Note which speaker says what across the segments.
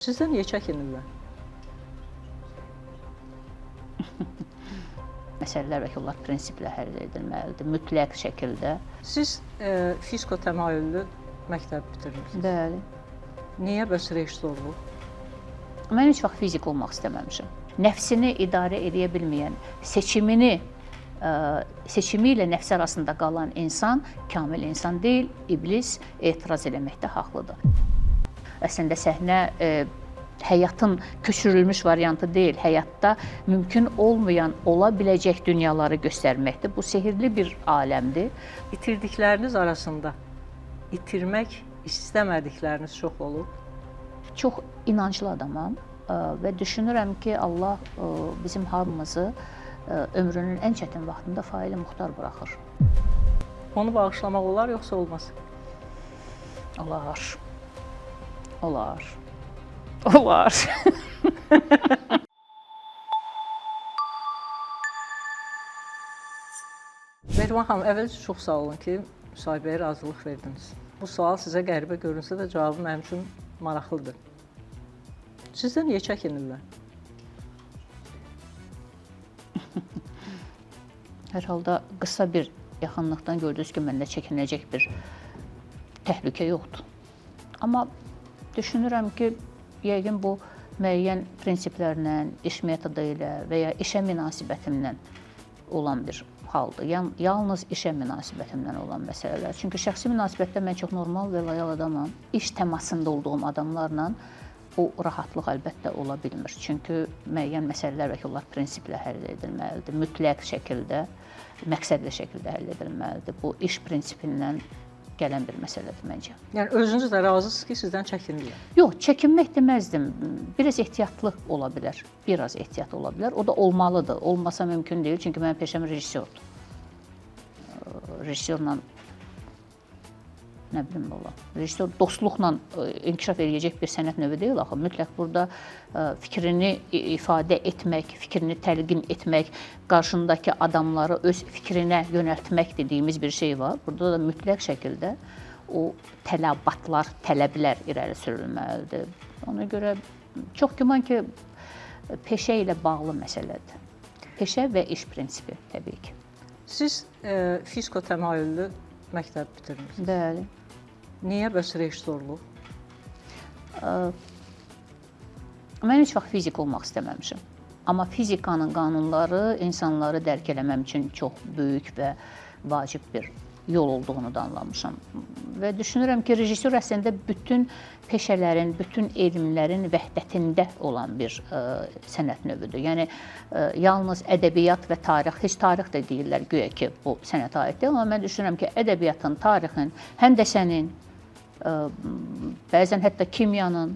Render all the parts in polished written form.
Speaker 1: Sizdə niyə çəkinirlər?
Speaker 2: Məsələlər və yollar prinsiplə həll edilməlidir, mütləq şəkildə.
Speaker 1: Siz fiziko təmayüllü məktəb bitirmisiniz.
Speaker 2: Bəli.
Speaker 1: Niyə bəs rejissorluq?
Speaker 2: Mən heç vaxt fizik olmaq istəməmişəm. Nəfsini idarə edə bilməyən, seçimi ilə nəfs arasında qalan insan kamil insan deyil, iblis etiraz eləməkdə haqlıdır. Əslində səhnə həyatın köçürülmüş variantı deyil, həyatda mümkün olmayan, ola biləcək dünyaları göstərməkdir. Bu sehirli bir aləmdir.
Speaker 1: İtirdikləriniz arasında itirmək istəmədikləriniz çox olub.
Speaker 2: Çox inanclı adamam və düşünürəm ki, Allah bizim hamımızı ömrünün ən çətin vaxtında faili muxtar buraxır.
Speaker 1: Onu bağışlamaq olar, yoxsa olmaz?
Speaker 2: Olar. Olar. Olar.
Speaker 1: Mehriban xanım, əvvəlcə çox sağ olun ki, müsahibəyə razılıq verdiniz. Bu sual sizə qəribə görünsə də cavabı mənim üçün maraqlıdır. Sizdə niyə çəkinirlər?
Speaker 2: Hər halda qısa bir yaxınlıqdan gördünüz ki, məndə çəkinəcək bir təhlükə yoxdur. Amma düşünürəm ki, yəqin bu müəyyən prinsiplərlə, iş metodu ilə və ya işə münasibətimlə olan bir haldır. Yalnız işə münasibətimdən olan məsələlər. Çünki şəxsi münasibətdə mən çox normal və loyal adamam. İş təmasında olduğum adamlarla o rahatlıq əlbəttə ola bilmir. Çünki müəyyən məsələlər və yollar prinsiplə həll edilməlidir. Mütləq şəkildə, məqsədli şəkildə həll edilməlidir. Bu iş prinsipindən gələn bir məsələdir məncə.
Speaker 1: Yəni özünüz də razısınız ki, sizdən çəkinirlər?
Speaker 2: Yox, çəkinmək deməzdim. Biraz ehtiyatlı ola bilər. Biraz ehtiyat ola bilər. O da olmalıdır. Olmasa mümkün deyil. Çünki mənim peşəm rejissordur. Rejissorla nə bilim ola. Rejissor dostluqla inkişaf edəcək bir sənət növü deyil axı. Mütləq burada fikrini ifadə etmək, fikrini təlqin etmək, qarşındakı adamları öz fikrinə yönəltmək dediyimiz bir şey var. Burada da mütləq şəkildə o tələbatlar, tələblər irəli sürülməlidir. Ona görə çox güman ki, peşə ilə bağlı məsələdir. Peşə və iş prinsipi təbii ki.
Speaker 1: Siz fiziko təmayüllü məktəb bitirmisiniz.
Speaker 2: Bəli.
Speaker 1: Niyə bəs rejissorluq?
Speaker 2: Mən heç vaxt fizik olmaq istəməmişəm. Amma fizikanın qanunları insanları dərk eləməm üçün çox böyük və vacib bir yol olduğunu da anlamışam. Və düşünürəm ki, rejissor əslində bütün peşələrin, bütün elmlərin vəhdətində olan bir sənət növüdür. Yəni, yalnız ədəbiyyat və tarix, heç tarix də deyirlər güya ki, bu sənətə aiddir. Amma mən düşünürəm ki, ədəbiyyatın, tarixin, həndəsənin, bəzən hətta kimyanın,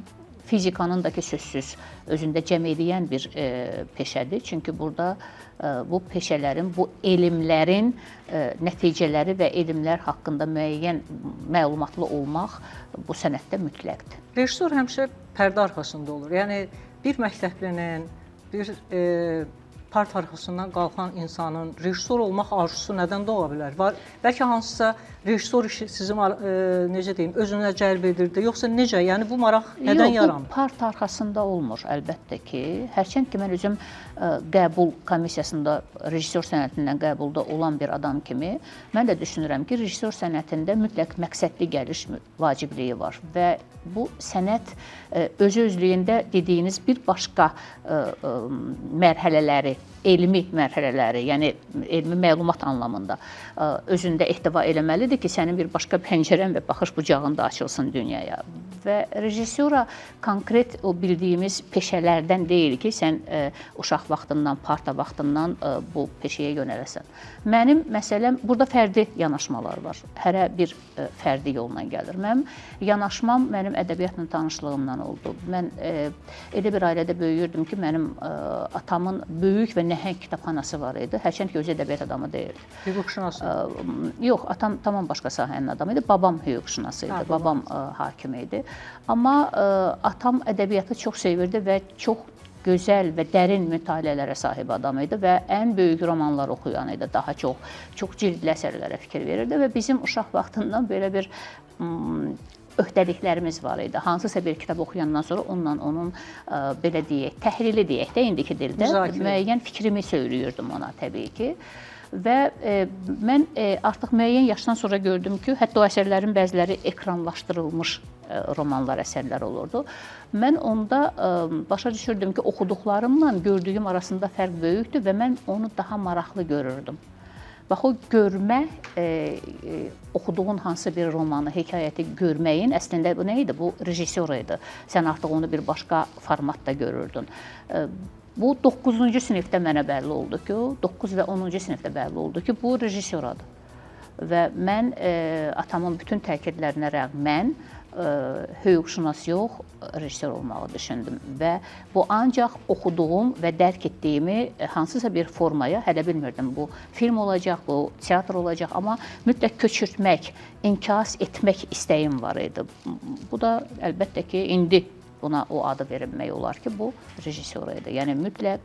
Speaker 2: fizikanın da ki, sözsüz özündə cəm edən bir peşədir. Çünki burada bu peşələrin, bu elmlərin nəticələri və elmlər haqqında müəyyən məlumatlı olmaq bu sənətdə mütləqdir.
Speaker 1: Rejissor həmişə pərdə arxasında olur. Yəni, bir məktəblinin, bir part arxasından qalxan insanın rejissor olmaq arzusu nədən doğa bilər? Bəlkə hansısa rejissor işi sizi necə deyim, özünə cəlb edirdi, yoxsa necə? Yəni bu maraq nədən yaranır?
Speaker 2: Yox, bu part arxasında olmur əlbəttə ki. Hərçənd ki, mən özüm qəbul komissiyasında rejissor sənətindən qəbulda olan bir adam kimi, mən də düşünürəm ki, rejissor sənətində mütləq məqsədli gəliş vacibliyi var və bu sənət öz-özlüyündə dediyiniz bir başqa mərhələləri, elmi mərhələləri, yəni elmi məlumat anlamında özündə ehtiva eləməlidir ki, sənin bir başqa pəncərən və baxış bucağın da açılsın dünyaya. Və rejissora konkret o bildiyimiz peşələrdən deyil ki, sən uşaq vaxtından, parta vaxtından bu peşəyə yönələsən. Mənim məsələm, burada fərdi yanaşmalar var. Hərə bir fərdi yolla gəlir. Mənim yanaşmam mənim ədəbiyyatla tanışlığımdan oldu. Mən elə bir ailədə böyüyürdüm ki, mənim atamın böyük və nəhəng kitabxanası var idi. Hərçənd ki, öz ədəbiyyat adamı deyildi.
Speaker 1: Hüquqşünası?
Speaker 2: Yox, atam tamam başqa sahənin adamı idi. Babam hüquqşünası idi, babam hakim idi. Amma atam ədəbiyyatı çox sevirdi və çox gözəl və dərin mütaliələrə sahib adam idi və ən böyük romanlar oxuyan idi. Daha çox cildli əsərlərə fikir verirdi və bizim uşaq vaxtından belə bir öhdəliklərimiz var idi. Hansısa bir kitab oxuyandan sonra onunla onun belə deyək, təhlili deyək də indiki dildə müəyyən fikrimi söyləyirdim ona təbii ki. Və mən artıq müəyyən yaşdan sonra gördüm ki, hətta o əsərlərin bəziləri ekranlaşdırılmış romanlar, əsərlər olurdu. Mən onda başa düşürdüm ki, oxuduqlarımla gördüyüm arasında fərq böyükdür və mən onu daha maraqlı görürdüm. Bax, o görmək, oxuduğun hansı bir romanı, hekayəti görməyin, əslində bu nə idi? Bu rejissor idi. Sən artıq onu bir başqa formatda görürdün. Bu 9-cu sinifdə mənə bəlli oldu ki, 9 və 10-cu sinifdə bəlli oldu ki, bu rejissoradır. Və mən atamın bütün təkidlərinə rəğmən hüquqşünas yox, rejissor olmağı düşündüm və bu ancaq oxuduğum və dərk etdiyimi hansısa bir formaya, hələ bilmirdim bu film olacaq, bu teatr olacaq, amma mütləq köçürtmək, inkas etmək istəyim var idi. Bu da əlbəttə ki, indi buna o adı verilmək olar ki, bu rejissor idi. Yəni mütləq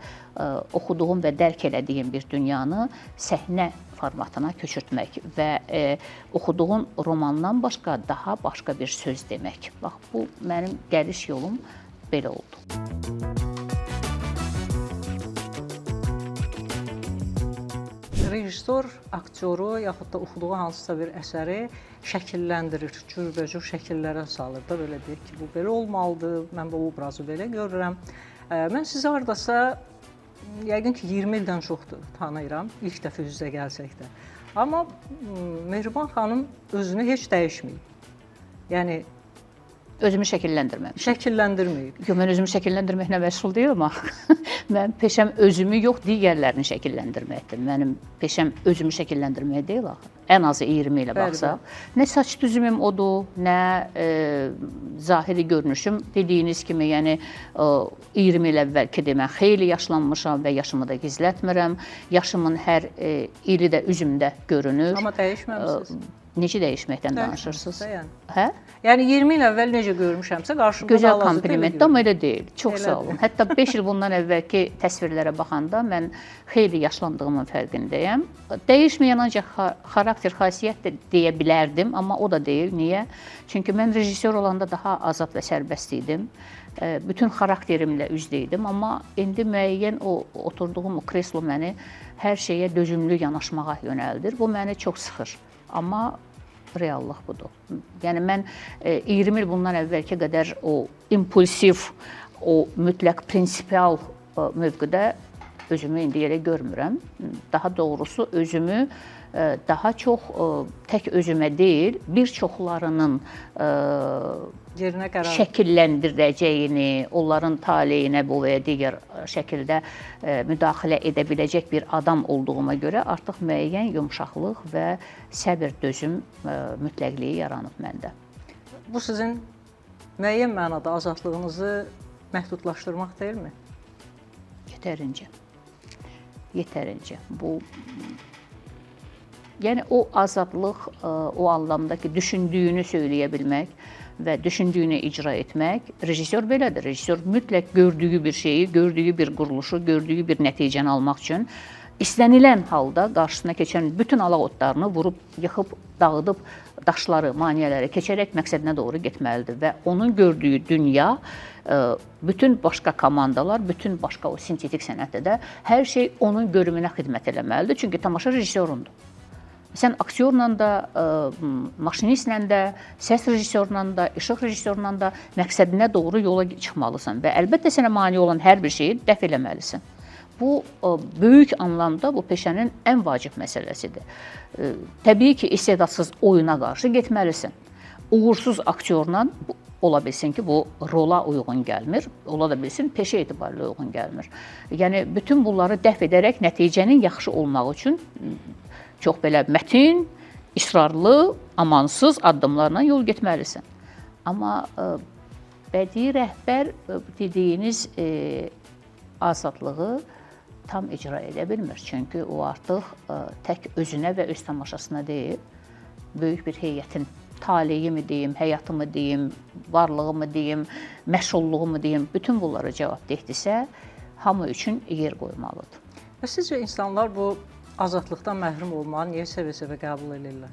Speaker 2: oxuduğum və dərk elədiyim bir dünyanı səhnə formatına köçürtmək və oxuduğun romandan başqa daha başqa bir söz demək. Bax, bu mənim gəliş yolum belə oldu.
Speaker 1: Rejissor aktyoru yaxud da oxuduğu hansısa bir əsəri şəkilləndirir, cürbəcür şəkillərə salır da, belə deyək ki, bu belə olmalıdır, mən bu obrazı belə görürəm. Mən sizi hardasa, yəqin ki, 20 ildən çoxdur tanıyıram, ilk dəfə üz-üzə gəlsək də. Amma Mehriban xanım özünü heç dəyişməyib. Yəni,
Speaker 2: özümü şəkilləndirməmişəm.
Speaker 1: Şəkilləndirməyib.
Speaker 2: Yox, mən özümü şəkilləndirməklə məşğul deyiləm axı. Mən peşəm özümü yox, digərlərini şəkilləndirməkdir. Mənim peşəm özümü şəkilləndirmək deyil axı. Ən azı 20 ilə baxsaq. Nə saç düzümüm odur, nə zahiri görünüşüm. Dediyiniz kimi, yəni 20 il əvvəlki demə, xeyli yaşlanmışam və yaşımı da gizlətmirəm. Yaşımın hər ili də üzümdə görünür.
Speaker 1: Amma dəyişməmisiniz.
Speaker 2: Necə dəyişməkdən danışırsınız?
Speaker 1: Hə? Yəni 20 il əvvəl necə görmüşəmsə, qarşımda
Speaker 2: gözəl komplimentdir, amma elə deyil. Çox
Speaker 1: elə
Speaker 2: sağ olun. Hətta 5 il bundan əvvəlki təsvirlərə baxanda mən xeyli yaşlandığımın fərqindəyəm. Dəyişməyən ancaq xarakter, xasiyyət də deyə bilərdim, amma o da deyil. Niyə? Çünki mən rejissor olanda daha azad və sərbəst idim. Bütün xarakterimlə üzdəydim, amma indi müəyyən oturduğum o kreslo məni hər şeyə dözümlü yanaşmağa yönəldir. Bu məni çox sıxır. Amma reallıq budur. Yəni mən 20 il bundan əvvəlki qədər o impulsiv, o mütləq prinsipial mövqedə özümü indi yerə görmürəm. Daha doğrusu özümü daha çox tək özümə deyil, bir çoxlarının şəkilləndirəcəyini, onların taleyinə bu və ya digər şəkildə müdaxilə edə biləcək bir adam olduğuma görə artıq müəyyən yumşaqlıq və səbir, dözüm mütləqliyi yaranıb məndə.
Speaker 1: Bu sizin müəyyən mənada azadlığınızı məhdudlaşdırmaq deyilmi?
Speaker 2: Yetərincə. Yetərincə. Bu yəni o azadlıq o anlamda ki, düşündüyünü söyləyə bilmək və düşündüyünü icra etmək. Rejissor belədir. Rejissor mütləq gördüyü bir şeyi, gördüyü bir quruluşu, gördüyü bir nəticəni almaq üçün istənilən halda qarşısına keçən bütün alaq otlarını vurub, yıxıb, dağıdıb, daşları, maneələri keçərək məqsədinə doğru getməlidir və onun gördüyü dünya, bütün başqa komandalar, bütün başqa o sintetik sənətdə də hər şey onun görümünə xidmət eləməlidir. Çünki tamaşa rejissorundur. Sən aktyorla da, maşinistlə də, səs rejissorla da, işıq rejissorla da məqsədinə doğru yola çıxmalısan və əlbəttə sənə mane olan hər bir şeyi dəf eləməlisən. Bu, böyük anlamda bu peşənin ən vacib məsələsidir. Təbii ki, istedadsız oyuna qarşı getməlisən. Uğursuz aktyorla ola bilsin ki, bu rola uyğun gəlmir, ola da bilsin peşə etibarilə uyğun gəlmir. Yəni, bütün bunları dəf edərək nəticənin yaxşı olmaq üçün çox belə mətin, israrlı, amansız addımlarla yol getməlisən. Amma bədii rəhbər dediyiniz azadlığı tam icra edə bilmir. Çünki o artıq tək özünə və öz tamaşasına deyil, böyük bir heyətin taleyimi deyim, həyatımı deyim, varlığımı deyim, məşğulluğumu deyim, bütün bunlara cavabdehdirsə, hamı üçün yer qoymalıdır.
Speaker 1: Və sizcə insanlar bu azadlıqdan məhrum olmağı niyə sevə-sevə qəbul edirlər?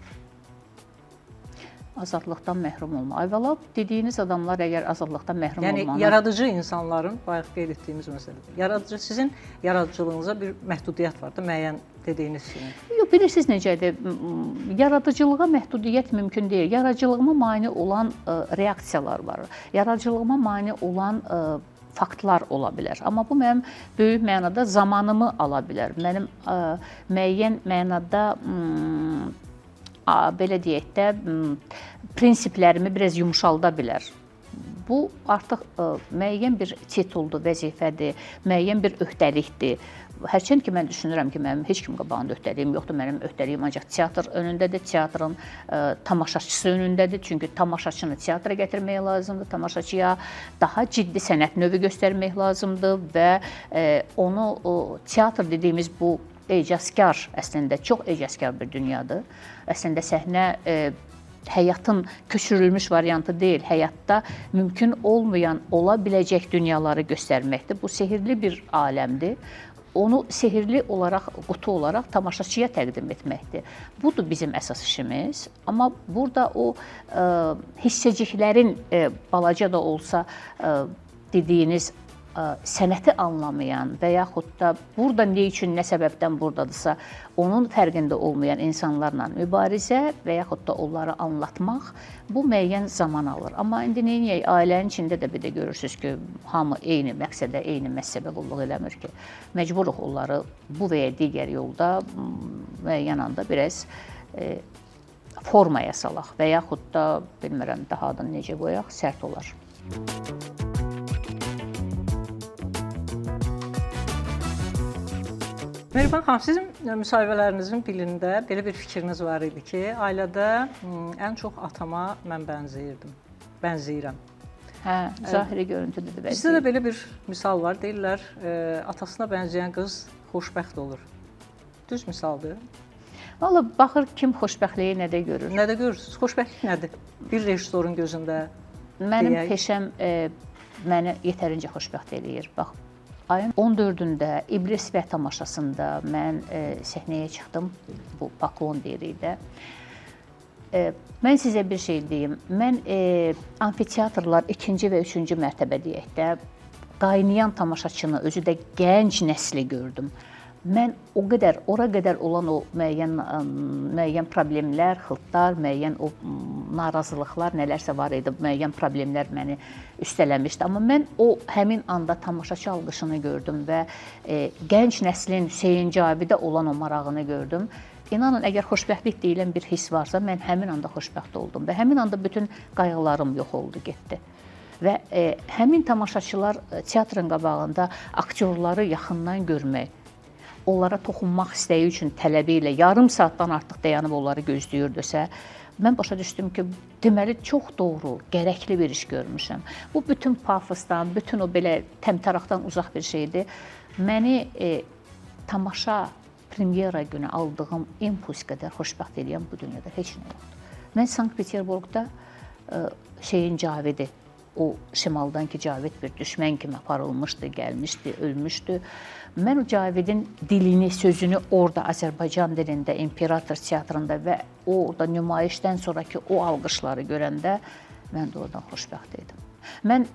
Speaker 2: Azadlıqdan məhrum olma. Əvvəla dediyiniz adamlar əgər azadlıqdan məhrum
Speaker 1: Yəni
Speaker 2: olmanın...
Speaker 1: yaradıcı insanların, bayaq qeyd etdiyimiz məsələdir. Yaradıcı, sizin yaradıcılığınıza bir məhdudiyyət var da, müəyyən dediyiniz kimi.
Speaker 2: Yox, bilirsiniz necədir? Yaradıcılığa məhdudiyyət mümkün deyil. Yaradıcılığıma mane olan reaksiyalar var. Yaradıcılığıma mane olan faktlar ola bilər. Amma bu mənim böyük mənada zamanımı ala bilər. Mənim müəyyən mənada belə deyək də, prinsiplərimi biraz yumşalda bilər. Bu artıq müəyyən bir tituldur, vəzifədir, müəyyən bir öhdəlikdir. Hərçənd ki, mən düşünürəm ki, mənim heç kim qabağında öhdəliyim yoxdur. Mənim öhdəliyim ancaq teatr önündədir, teatrın tamaşaçısı önündədir. Çünki tamaşaçını teatra gətirmək lazımdır, tamaşaçıya daha ciddi sənət növü göstərmək lazımdır və onu teatr dediyimiz bu ecazkar, əslində çox ecazkar bir dünyadır. Əslində səhnə həyatın köçürülmüş variantı deyil, həyatda mümkün olmayan, ola biləcək dünyaları göstərməkdir. Bu sehirli bir aləmdir. Onu sehirli olaraq, qutu olaraq tamaşaçıya təqdim etməkdir. Budur bizim əsas işimiz. Amma burada o hissəciklərin balaca da olsa dediyiniz sənəti anlamayan və yaxud da burada nə üçün, nə səbəbdən buradadırsa, onun fərqində olmayan insanlarla mübarizə və yaxud da onları anlatmaq bu müəyyən zaman alır. Amma indi neyiniyək, ailənin içində də bir də görürsünüz ki, hamı eyni məqsədə, eyni məhsəbə qulluq eləmir ki, məcburuq onları bu və ya digər yolda müəyyən anda biraz formaya salaq və yaxud da, bilmirəm, daha da necə qoyaq, sərt olar.
Speaker 1: Mehriban xanım, sizin müsahibələrinizin birində belə bir fikriniz var idi ki, ailədə ən çox atama mən bənzəyirəm.
Speaker 2: Hə, zahiri görüntüdür də
Speaker 1: Bizdə də belə bir misal var, deyirlər, atasına bənzəyən qız xoşbəxt olur. Düz misaldır.
Speaker 2: Valla baxır kim xoşbəxtliyi nədə görür?
Speaker 1: Nədə görürsünüz? Xoşbəxtlik nədir? Bir rejissorun gözündə
Speaker 2: Mənim peşəm məni yetərincə xoşbəxt eləyir. Bax, ayın 14-də İblis və tamaşasında mən səhnəyə çıxdım, bu Baklon deyirik də. Mən sizə bir şey deyim, mən amfiteatrlar 2-ci və 3-cü mərtəbə deyək də, qaynayan tamaşaçını, özü də gənc nəsli gördüm. Mən ora qədər olan o müəyyən problemlər, xıltlar, müəyyən o narazılıqlar, nələrsə var idi, müəyyən problemlər məni üstələmişdi. Amma mən həmin anda tamaşaçı alqışını gördüm və gənc nəslin Hüseyn Cavidə olan o marağını gördüm. İnanın, əgər xoşbəxtlik deyilən bir hiss varsa, mən həmin anda xoşbəxt oldum və həmin anda bütün qayğılarım yox oldu, getdi. Və həmin tamaşaçılar teatrın qabağında aktyorları yaxından görmək, onlara toxunmaq istəyi üçün tələbi ilə yarım saatdan artıq dayanıb onları gözləyirdəsə, mən başa düşdüm ki, deməli çox doğru, gərəkli bir iş görmüşəm. Bu bütün pafosdan, bütün o belə təmtəraqdan uzaq bir şeydir. Məni tamaşa, premyera günü aldığım impuls qədər xoşbəxt edən bu dünyada heç nə yoxdur. Mən Sankt-Peterburqda Hüseyn Cavidi, o şimaldan ki, Cavid bir düşmən kimi aparılmışdı, gəlmişdi, ölmüşdü. Mən o Cavidin dilini, sözünü orada Azərbaycan dilində, İmperator teatrında və orada nümayişdən sonraki o alqışları görəndə mən də oradan xoşbəxt idim. Mən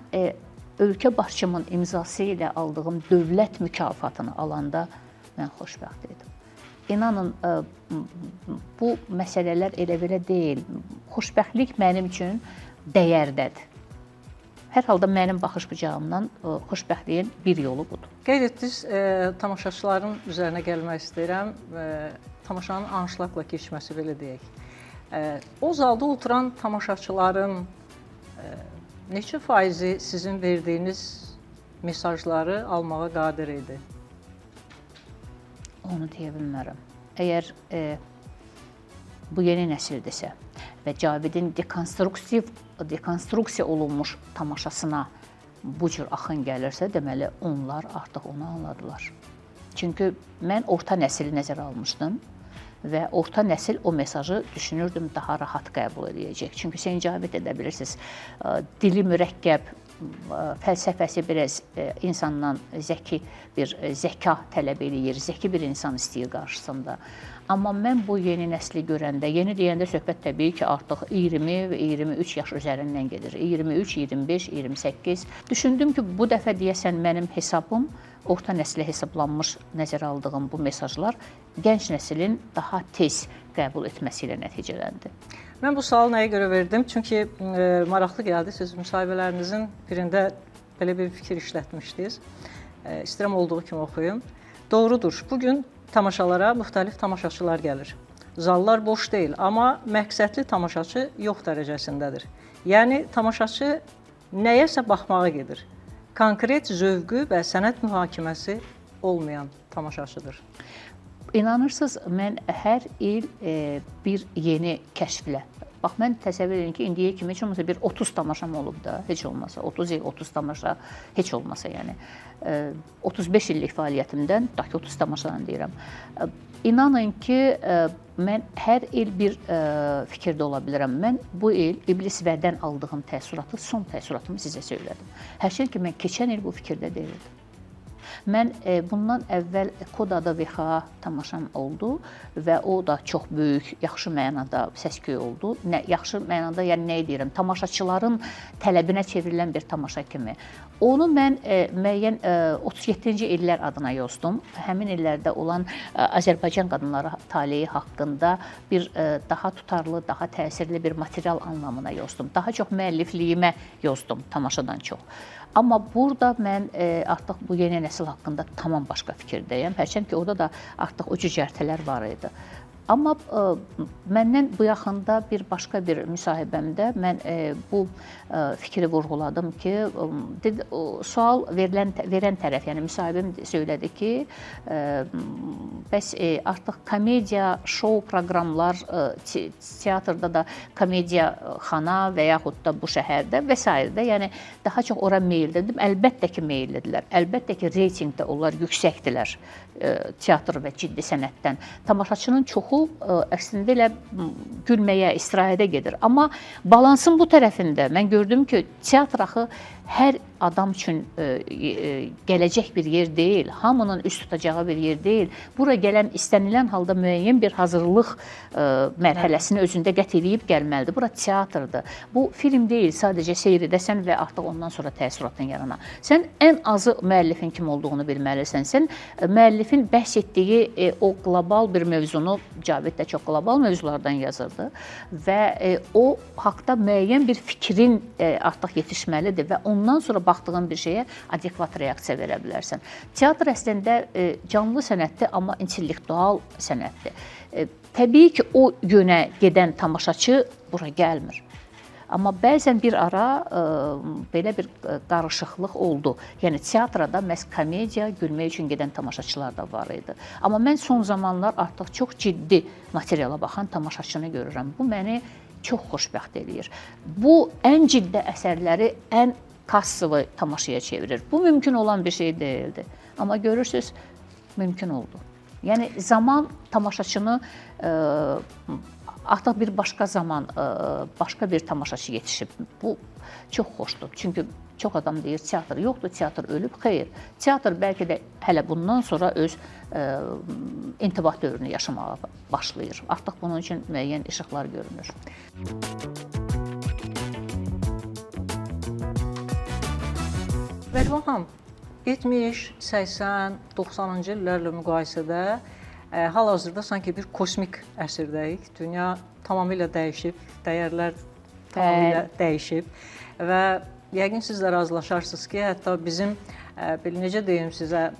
Speaker 2: ölkə başçımın imzası ilə aldığım dövlət mükafatını alanda mən xoşbəxt idim. İnanın, bu məsələlər elə-belə deyil. Xoşbəxtlik mənim üçün dəyərdədir. Hər halda mənim baxış bucağımdan xoşbəxtliyin bir yolu budur.
Speaker 1: Qeyd etdiniz, tamaşaçıların üzərinə gəlmək istəyirəm. Tamaşanın anşlaqla keçməsi, belə deyək. O zalda oturan tamaşaçıların neçə faizi sizin verdiyiniz mesajları almağa qadir idi?
Speaker 2: Onu deyə bilmərəm. Əgər bu yeni nəsildirsə və Cavidin dekonstruksiya olunmuş tamaşasına bu cür axın gəlirsə, deməli onlar artıq onu anladılar. Çünki mən orta nəsili nəzərə almışdım və orta nəsil o mesajı düşünürdüm daha rahat qəbul edəcək. Çünki Hüseyn Cavid edə bilirsiniz, dili mürəkkəb, fəlsəfəsi biraz insandan zəki bir zəka tələb eləyir, zəki bir insan istəyir qarşısında. Amma mən bu yeni nəsli görəndə, yeni deyəndə söhbət təbii ki, artıq 20 və 23 yaş üzərindən gedir. 23, 25, 28. Düşündüm ki, bu dəfə deyəsən mənim hesabım orta nəslə hesablanmış nəzərə aldığım bu mesajlar gənc nəslin daha tez qəbul etməsi ilə nəticələndi.
Speaker 1: Mən bu sualı nəyə görə verdim? Çünki maraqlı gəldi. Siz müsahibələrinizin birində belə bir fikir işlətmişdiniz. İstəyirəm olduğu kimi oxuyum. Doğrudur. Bugün tamaşalara müxtəlif tamaşaçılar gəlir. Zallar boş deyil, amma məqsədli tamaşaçı yox dərəcəsindədir. Yəni tamaşaçı nəyəsə baxmağa gedir. Konkret zövqü və sənət mühakiməsi olmayan tamaşaçıdır.
Speaker 2: İnanırsınız, mən hər il bir yeni kəşflə. Bax, mən təsəvvür edirəm ki, indiyə kimi heç olmasa bir 30 tamaşam olub da, heç olmasa. 30 il, 30 tamaşa, heç olmasa yəni. 35 illik fəaliyyətimdən, da ki 30 tamaşadan deyirəm. İnanın ki, mən hər il bir fikirdə ola bilirəm. Mən bu il İblis Vədən aldığım təəssüratı, son təəssüratımı sizə söylədim. Hərçənd ki, mən keçən il bu fikirdə deyildim. Mən bundan əvvəl Kod adı VX tamaşam oldu və o da çox böyük, yaxşı mənada səs-küy oldu. Yaxşı mənada, yəni nə deyirəm, tamaşaçıların tələbinə çevrilən bir tamaşa kimi. Onu mən müəyyən 37-ci illər adına yozdum. Həmin illərdə olan Azərbaycan qadınları taleyi haqqında bir daha tutarlı, daha təsirli bir material anlamına yozdum. Daha çox müəllifliyimə yozdum tamaşadan çox. Amma burada mən artıq bu yeni nəsil haqqında tamam başqa fikirdəyəm. Hərçənd ki, orada da artıq o cücərtələr var idi. Amma məndən bu yaxında bir başqa bir müsahibəmdə mən bu fikri vurğuladım ki, sual verən tərəf, yəni müsahibim söylədi ki, bəs artıq komediya, şou proqramlar, teatrda da komediya xana və yaxud da bu şəhərdə və s. yəni daha çox ora meyillidir. Əlbəttə ki, meyillidirlər. Əlbəttə ki, reytinqdə onlar yüksəkdirlər teatr və ciddi sənətdən. Tamaşaçının çoxu əslində elə gülməyə, istirahətə gedir. Amma balansın bu tərəfində mən gördüm ki, teatr axı hər adam üçün gələcək bir yer deyil, hamının üst tutacağı bir yer deyil. Bura gələn istənilən halda müəyyən bir hazırlıq mərhələsini özündə qət edib gəlməlidir. Bura teatrdır. Bu film deyil, sadəcə seyr edəsən və artıq ondan sonra təəssüratın yarana. Sən ən azı müəllifin kim olduğunu bilməlisən. Sən müəllifin bəhs etdiyi o qlobal bir mövzunu, Cavid də çox qlobal mövzulardan yazırdı və o haqda müəyyən bir fikrin artıq yetişməlidir və ondan sonra baxdığın bir şeyə adekvat reaksiya verə bilərsən. Teatr əslində canlı sənətdir, amma intellektual sənətdir. Təbii ki, o yönə gedən tamaşaçı bura gəlmir. Amma bəzən bir ara belə bir qarışıqlıq oldu. Yəni teatrda məhz komediya, gülmək üçün gedən tamaşaçılar da var idi. Amma mən son zamanlar artıq çox ciddi materiala baxan tamaşaçını görürəm. Bu məni çox xoşbəxt eləyir. Bu ən ciddi əsərləri ən kassılı tamaşaya çevirir. Bu mümkün olan bir şey deyildi. Amma görürsünüz, mümkün oldu. Yəni zaman tamaşaçını artıq bir başqa zaman, başqa bir tamaşaçı yetişib. Bu çox xoşdur. Çünki çox adam deyir, teatr yoxdur, teatr ölüb. Xeyr, teatr bəlkə də hələ bundan sonra öz intibah dövrünü yaşamağa başlayır. Artıq bunun üçün müəyyən işıqlar görünür.
Speaker 1: Bərvaham, 70, 80, 90-cı illərlə müqayisədə hal-hazırda sanki bir kosmik əsrdəyik. Dünya tamamilə dəyişib, dəyərlər tamamilə dəyişib və yəqin siz də razılaşarsınız ki, hətta bizim necə deyim sizə,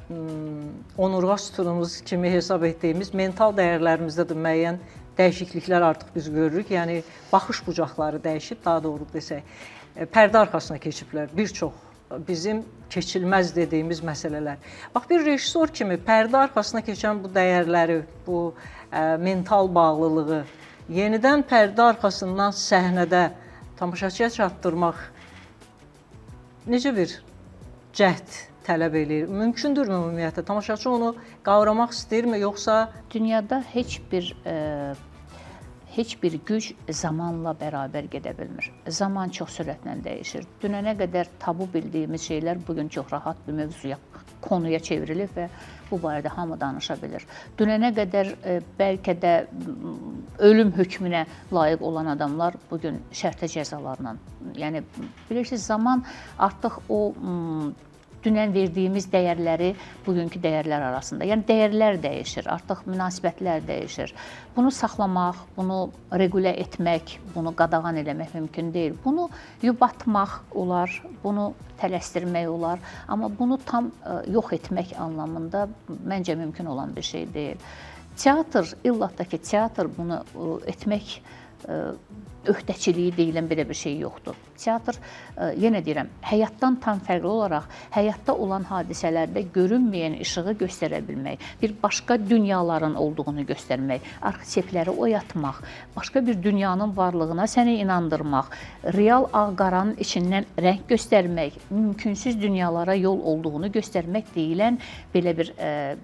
Speaker 1: onurğa sütunumuz kimi hesab etdiyimiz mental dəyərlərimizdə də müəyyən dəyişikliklər artıq biz görürük. Yəni baxış bucaqları dəyişib, daha doğru desək, pərdə arxasına keçiblər bir çox bizim keçilməz dediyimiz məsələlər. Bax, bir rejissor kimi pərdə arxasına keçən bu dəyərləri, bu mental bağlılığı yenidən pərdə arxasından səhnədə tamaşaçıya çatdırmaq necə bir cəhd tələb eləyir? Mümkündürmü ümumiyyətlə? Tamaşaçı onu qavramaq istəyirmi, yoxsa?
Speaker 2: Dünyada heç bir güc zamanla bərabər gedə bilmir. Zaman çox sürətlə dəyişir. Dünənə qədər tabu bildiyimiz şeylər bugün çox rahat bir mövzuya, konuya çevrilib və bu barədə hamı danışa bilir. Dünənə qədər bəlkə də ölüm hökmünə layiq olan adamlar bugün şərtə cəzalarla, yəni bilirsiniz, zaman artıq o dünən verdiyimiz dəyərləri bugünkü dəyərlər arasında. Yəni dəyərlər dəyişir, artıq münasibətlər dəyişir. Bunu saxlamaq, bunu regulə etmək, bunu qadağan eləmək mümkün deyil. Bunu yubatmaq olar, bunu tələsdirmək olar, amma bunu tam yox etmək anlamında məncə mümkün olan bir şey deyil. Teatr, illat da ki, teatr bunu etmək öhdəçiliyi deyilən belə bir şey yoxdur. Teatr, yenə deyirəm, həyatdan tam fərqli olaraq həyatda olan hadisələrdə görünməyən işığı göstərə bilmək, bir başqa dünyaların olduğunu göstərmək, arxetipləri oyatmaq, başqa bir dünyanın varlığına səni inandırmaq, real ağ-qaranın içindən rəng göstərmək, mümkünsüz dünyalara yol olduğunu göstərmək deyilən belə bir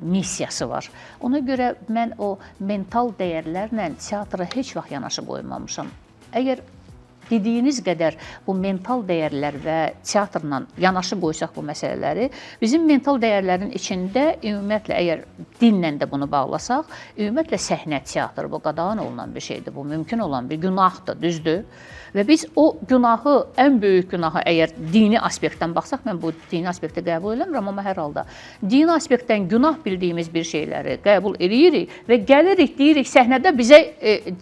Speaker 2: missiyası var. Ona görə mən o mental dəyərlərlə teatra heç vaxt yanaşı qoymamışam. Əgər dediyiniz qədər bu mental dəyərlər və teatrla yanaşı qoysaq bu məsələləri, bizim mental dəyərlərin içində ümumiyyətlə, əgər dinlə də bunu bağlasaq, ümumiyyətlə səhnə, teatr bu qadağan olunan bir şeydir, bu mümkün olan bir günahdır, düzdür? Və biz o günahı, ən böyük günahı, əgər dini aspektdən baxsaq, mən bu dini aspekti qəbul eləmirəm, amma hər halda dini aspektdən günah bildiyimiz bir şeyləri qəbul edirik və gəlirik, deyirik, səhnədə bizə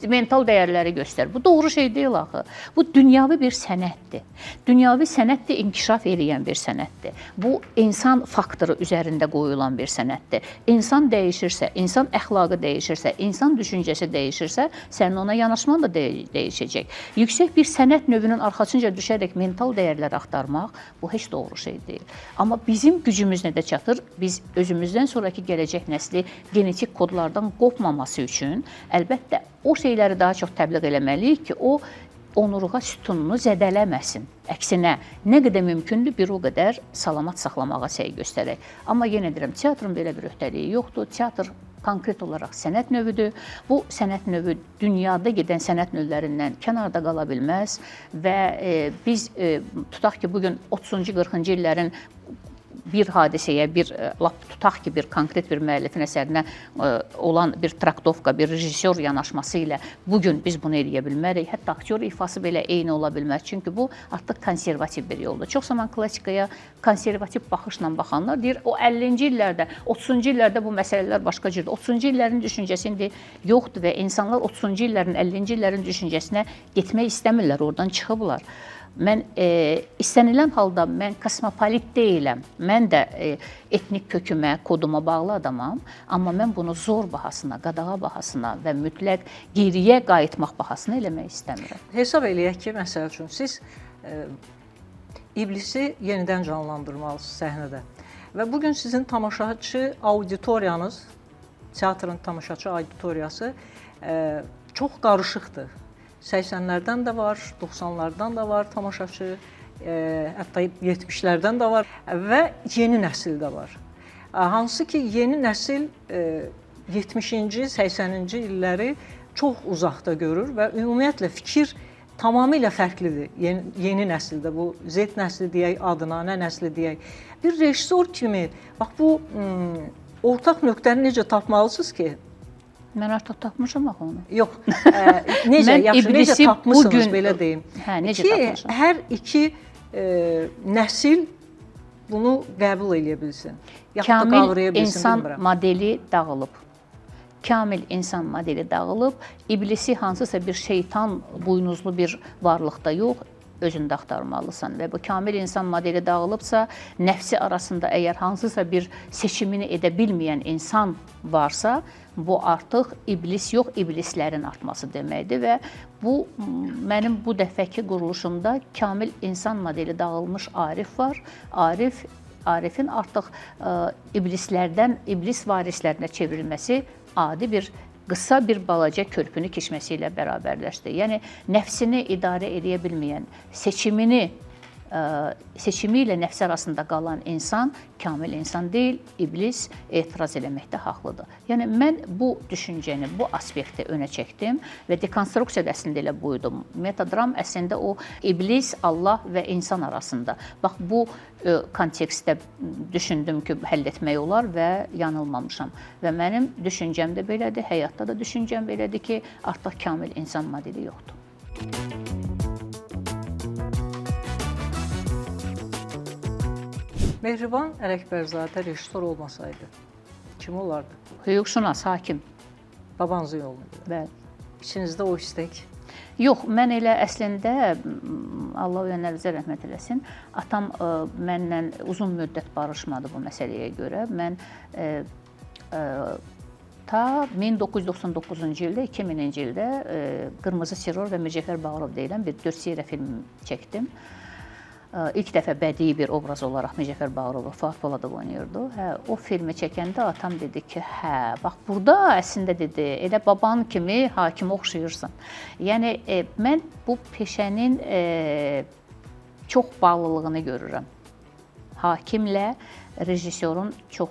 Speaker 2: mental dəyərləri göstər. Bu doğru şey deyil axı. Bu dünyavi bir sənətdir. Dünyavi sənət də inkişaf edən bir sənətdir. Bu insan faktoru üzərində qoyulan bir sənətdir. İnsan dəyişirsə, insan əxlaqı dəyişirsə, insan düşüncəsi dəyişirsə, sənin ona yanaşman da dəyişəcək. Yüksək bir sənət növünün arxasınca düşərək mental dəyərlər axtarmaq, bu heç doğru şey deyil. Amma bizim gücümüz nədə çatır? Biz özümüzdən sonraki gələcək nəsli genetik kodlardan qopmaması üçün əlbəttə o şeyləri daha çox təbliğ eləməliyik ki, o onurğa sütununu zədələməsin. Əksinə, nə qədər mümkündür, bir o qədər salamat saxlamağa səy göstərək. Amma yenə deyirəm, teatrın belə bir öhdəliyi yoxdur. Teatr konkret olaraq sənət növüdür. Bu sənət növü dünyada gedən sənət növlərindən kənarda qala bilməz və biz tutaq ki, bugün 30-cu, 40-cı illərin bir hadisəyə, tutaq ki, bir konkret bir müəllifin əsərinə olan bir traktovka, bir rejissor yanaşması ilə bugün biz bunu eləyə bilmərik. Hətta aktyor ifası belə eyni ola bilməz. Çünki bu artıq konservativ bir yoldur. Çox zaman klassikaya konservativ baxışla baxanlar deyir, o 50-ci illərdə, 30-cu illərdə bu məsələlər başqa cürdür. 30-cu illərin düşüncəsi indi yoxdur və insanlar 30-cu illərin, 50-ci illərin düşüncəsinə getmək istəmirlər, oradan çıxıblar. Mən istənilən halda mən kosmopolit deyiləm. Mən də etnik kökümə, koduma bağlı adamam, amma mən bunu zor bahasına, qadağa bahasına və mütləq geriyə qayıtmaq bahasına eləmək istəmirəm.
Speaker 1: Hesab eləyək ki, məsəl üçün siz iblisi yenidən canlandırmalısınız səhnədə. Və bugün sizin tamaşaçı auditoriyanız, teatrın tamaşaçı auditoriyası çox qarışıqdır. 80-lərdən də var, 90-lardan da var tamaşaçı, hətta 70-lərdən də var və yeni nəsil də var. Hansı ki, yeni nəsil 70-ci, 80-ci illəri çox uzaqda görür və ümumiyyətlə fikir tamamilə fərqlidir. Yeni nəsildə, bu Z nəsli deyək, adına, nə nəsli deyək. Bir rejissor kimi, bax bu ortaq nöqtəni necə tapmalısınız ki?
Speaker 2: Mən artıq tapmışam axı onu.
Speaker 1: Yox, necə tapmışsınız, belə deyim.
Speaker 2: Necə tapmışam?
Speaker 1: Hər iki nəsil bunu qəbul edə bilsin.
Speaker 2: Kamil insan modeli dağılıb. Kamil insan modeli dağılıb. İblisi hansısa bir şeytan buynuzlu bir varlıqda yox, özündə axtarmalısan və bu kamil insan modeli dağılıbsa, nəfsi arasında əgər hansısa bir seçimini edə bilməyən insan varsa, bu artıq iblis yox, iblislərin artması deməkdir və bu mənim bu dəfəki quruluşumda kamil insan modeli dağılmış Arif var. Arifin artıq iblislərdən iblis varislərinə çevrilməsi adi bir qısa bir balaca körpünü keçməsi ilə bərabərləşdi. Yəni nəfsini idarə edə bilməyən, seçimini seçimi ilə nəfs arasında qalan insan kamil insan deyil, iblis etiraz eləməkdə haqlıdır. Yəni mən bu düşüncəni, bu aspekti önə çəkdim və dekonstruksiya da əslində elə buydu. Metadram əslində o iblis, Allah və insan arasında. Bax bu kontekstdə düşündüm ki, həll etmək olar və yanılmamışam. Və mənim düşüncəm də belədir, həyatda da düşüncəm belədir ki, artıq kamil insan modeli yoxdur.
Speaker 1: Mehriban Ələkbərzadə rejissor olmasaydı, kim olardı?
Speaker 2: Hüquqşünas, hakim.
Speaker 1: Babanızın yolunu görə.
Speaker 2: Bəli.
Speaker 1: İçinizdə o istək.
Speaker 2: Yox, mən elə əslində Allah Nəvizə rəhmət eləsin, atam mənlə uzun müddət barışmadı bu məsələyə görə. Mən ta 1999-cu ildə, 2000-ci ildə Qırmızı Terror və Mircəfər Bağırov deyilən bir 4 seriyə film çəkdim. İlk dəfə bədii bir obraz olaraq Mircəfər Bağırovu Fuad Poladov oynayırdı. O filmi çəkəndə atam dedi ki, bax burada əslində dedi, elə baban kimi hakimə oxşayırsan. Yəni mən bu peşənin çox bağlılığını görürəm. Hakimlə rejissorun çox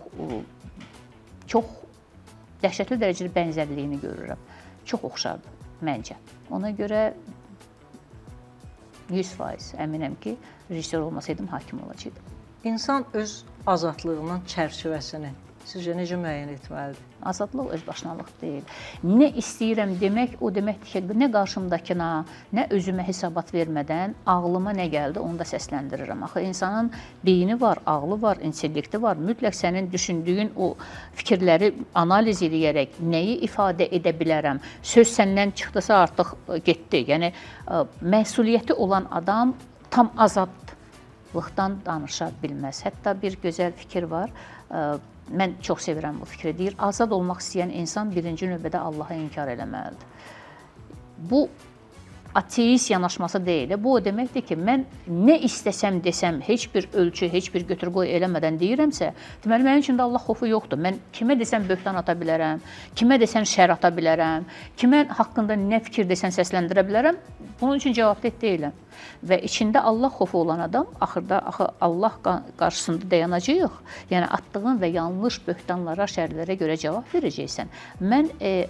Speaker 2: dəhşətli dərəcədə bənzərliyini görürəm. Çox oxşardır məncə. Ona görə 100% əminəm ki, rejissor olmasaydım hakim olacaqdım.
Speaker 1: İnsan öz azadlığının çərçivəsini sizcə necə müəyyən etməlidir?
Speaker 2: Azadlıq özbaşınalıq deyil. Nə istəyirəm demək, o deməkdir ki, nə qarşımdakına, nə özümə hesabat vermədən ağlıma nə gəldi, onu da səsləndirirəm. Axı insanın beyni var, ağlı var, intellekti var. Mütləq sənin düşündüyün o fikirləri analiz edərək nəyi ifadə edə bilərəm. Söz səndən çıxdısa artıq getdi. Yəni məsuliyyəti olan adam tam azadlıqdan danışa bilməz. Hətta bir gözəl fikir var. Mən çox sevirəm bu fikri. Deyir, azad olmaq istəyən insan birinci növbədə Allahı inkar eləməlidir. Bu ateist yanaşması deyil. Bu o deməkdir ki, mən nə istəsəm desəm, heç bir ölçü, heç bir götür-qoy eləmədən deyirəmsə, deməli mənim üçün də Allah xofu yoxdur. Mən kimə desəm böhtan ata bilərəm, kimə desəm şər ata bilərəm, kimə haqqında nə fikir desən səsləndirə bilərəm. Bunun üçün cavabdeh deyiləm. Və içində Allah xofu olan adam axırda Allah qarşısında dayanacağıq. Yəni atdığın və yanlış böhtanlara, şərlərə görə cavab verəcəksən. Mən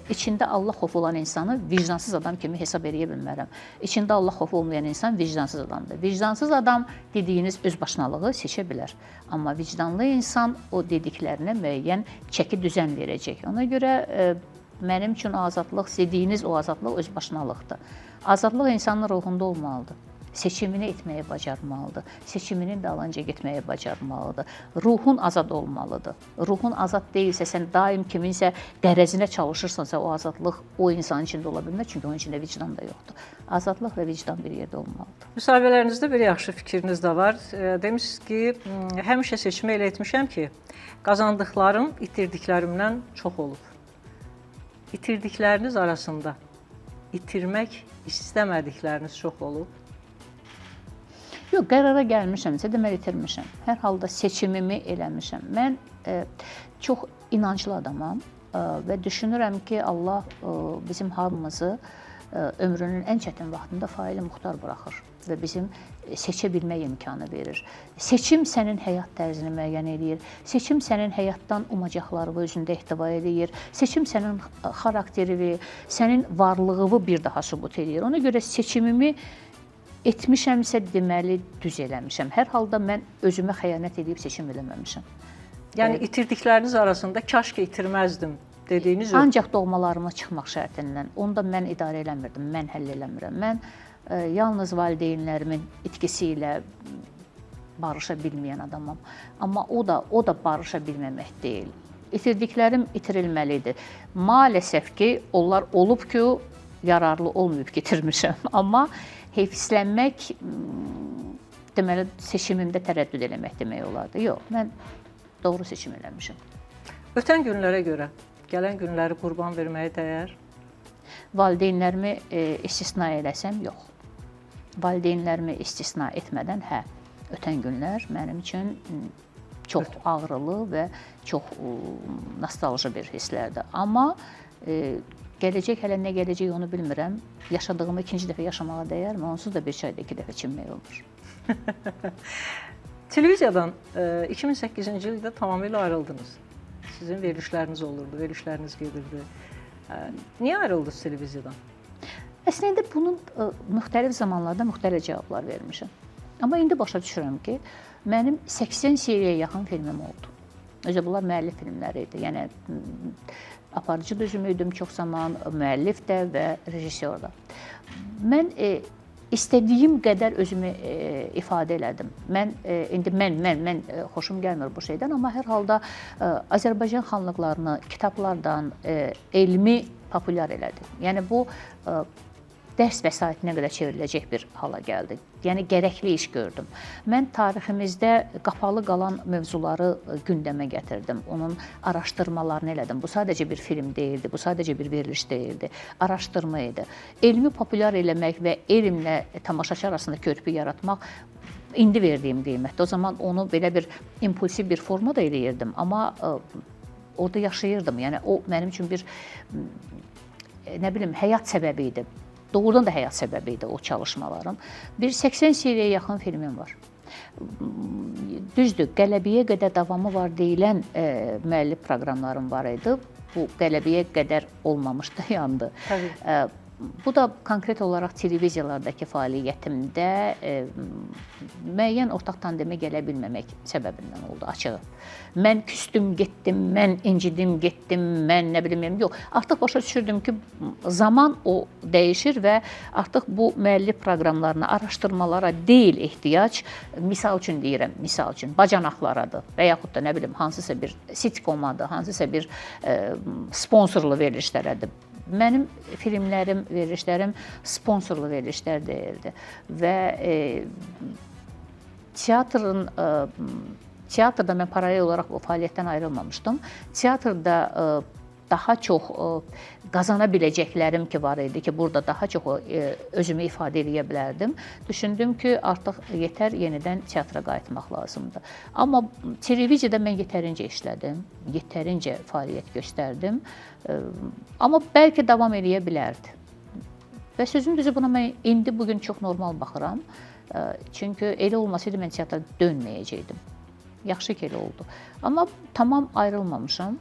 Speaker 2: içində Allah xofu olan insanı vicdansız adam kimi hesab edə bilmərəm. İçində Allah xofu olmayan insan vicdansız adamdır. Vicdansız adam dediyiniz özbaşınalığı seçə bilər. Amma vicdanlı insan o dediklərinə müəyyən çəki düzən verəcək. Ona görə mənim üçün azadlıq, dediyiniz o azadlıq özbaşınalıqdır. Azadlıq insanın ruhunda olmalıdır. Seçimini etməyə bacarmalıdır. Seçiminin dalınca getməyə bacarmalıdır. Ruhun azad olmalıdır. Ruhun azad deyilsə, sən daim kiminsə qərəzinə çalışırsansa, o azadlıq o insanın içində ola bilməz, çünki onun içində vicdan da yoxdur. Azadlıq və vicdan bir yerdə olmalıdır.
Speaker 1: Müsahibələrinizdə bir yaxşı fikriniz də var. Demişsiniz ki, həmişə seçimi elə etmişəm ki, qazandıqlarım itirdiklərimdən çox olub. İtirdikləriniz arasında itirmək istəmədikləriniz çox olub.
Speaker 2: Yox, qərara gəlmişəmsə, deməli itirmişəm. Hər halda seçimimi eləmişəm. Mən çox inanclı adamam və düşünürəm ki, Allah bizim hamımızı ömrünün ən çətin vaxtında faili muxtar buraxır və bizim seçə bilmək imkanı verir. Seçim sənin həyat tərzini müəyyən edir. Seçim sənin həyatdan umacaqlarını özündə ehtiva edir. Seçim sənin xarakterini, sənin varlığını bir daha sübut edir. Ona görə seçimimi etmişəmsə deməli düz eləmişəm. Hər halda mən özümə xəyanət edib seçim eləməmişəm.
Speaker 1: Yəni itirdikləriniz arasında kaş ki itirməzdim dediyiniz yox.
Speaker 2: Ancaq doğmalarıma çıxmaq şərtindən. Onu da mən idarə eləmirdim, mən həll eləmirəm. Mən yalnız valideynlərimin itkisi ilə barışa bilməyən adamam. Amma o da barışa bilməmək deyil. İtirdiklərim itirilməlidir. Maalesef ki, onlar olub ki, yararlı olmayıb ki, itirmişəm. Amma heyfslənmək deməli seçimimdə tərəddüd eləmək demək olardı. Yox, mən doğru seçim eləmişəm.
Speaker 1: Ötən günlərə görə gələn günləri qurban verməyə dəyər?
Speaker 2: Valideynlərimi istisna eləsəm, yox. Valideynlərimi istisna etmədən, ötən günlər mənim üçün çox ağrılı və çox nostalji bir hisslərdir. Amma gələcək hələ nə gələcək onu bilmirəm. Yaşadığımı ikinci dəfə yaşamağa dəyərmi? Onsuz da bir çayda iki dəfə çimmək olur.
Speaker 1: Televiziyadan 2008-ci ildə tamamilə ayrıldınız. Sizin verilişləriniz olurdu, verilişləriniz gedirdi. Niyə ayrıldınız televiziyadan?
Speaker 2: Əslində bunun müxtəlif zamanlarda müxtəlif cavablar vermişəm. Amma indi başa düşürəm ki, mənim 80 seriyaya yaxın filmim oldu. Özə bunlar müəllif filmləri idi. Yəni aparıcı düzümü idim çox zaman, müəllif də və rejissor da. Mən istədiyim qədər özümü ifadə elədim. İndi mən xoşum gəlmir bu şeydən, amma hər halda Azərbaycan xanlıqlarını kitablardan elmi populyar elədi. Yəni bu dərs vəsaitinə qədər çevriləcək bir hala gəldi. Yəni gərəkli iş gördüm. Mən tariximizdə qapalı qalan mövzuları gündəmə gətirdim. Onun araşdırmalarını elədim. Bu sadəcə bir film deyildi, bu sadəcə bir veriliş deyildi. Araşdırma idi. Elmi populyar eləmək və elmlə tamaşaçı arasında körpü yaratmaq indi verdiyim qiymətdir. O zaman onu belə bir impulsiv bir formada eləyirdim, amma orada yaşayırdım. Yəni o mənim üçün bir həyat səbəbi idi. Doğrudan da həyat səbəbi idi o çalışmalarım. Bir 80 seriyaya yaxın filmim var. Düzdür, qələbəyə qədər davamı var deyilən müəllif proqramlarım var idi. Bu qələbəyə qədər olmamışdı, yandı.
Speaker 1: Təbii.
Speaker 2: Bu da konkret olaraq televiziyalardakı fəaliyyətimdə müəyyən ortaq tandemə gələ bilməmək səbəbindən oldu, açığı. Mən küstüm, getdim, mən incidim, getdim, mən yox. Artıq başa düşürdüm ki, zaman o dəyişir və artıq bu müəllif proqramlarına, araşdırmalara deyil ehtiyac, misal üçün deyirəm, bacanaqlaradır və yaxud da hansısa bir sitcomadır, hansısa bir sponsorlu verilişlərədir. Mənim filmlərim, verilişlərim sponsorlu verilişlər deyildi və teatrda mən paralel olaraq o fəaliyyətdən ayrılmamışdım. Teatrda daha çox qazana biləcəklərim ki var idi ki, burada daha çox özümü ifadə edə bilərdim. Düşündüm ki, artıq yetər, yenidən teatra qayıtmaq lazımdır. Amma televiziyada mən yetərincə işlədim, yetərincə fəaliyyət göstərdim. Amma bəlkə davam edə bilərdi. Və sözün düzü buna mən indi bugün çox normal baxıram. Çünki elə olmasaydı mən teatra dönməyəcəkdim. Yaxşı ki elə oldu. Amma tamam ayrılmamışam.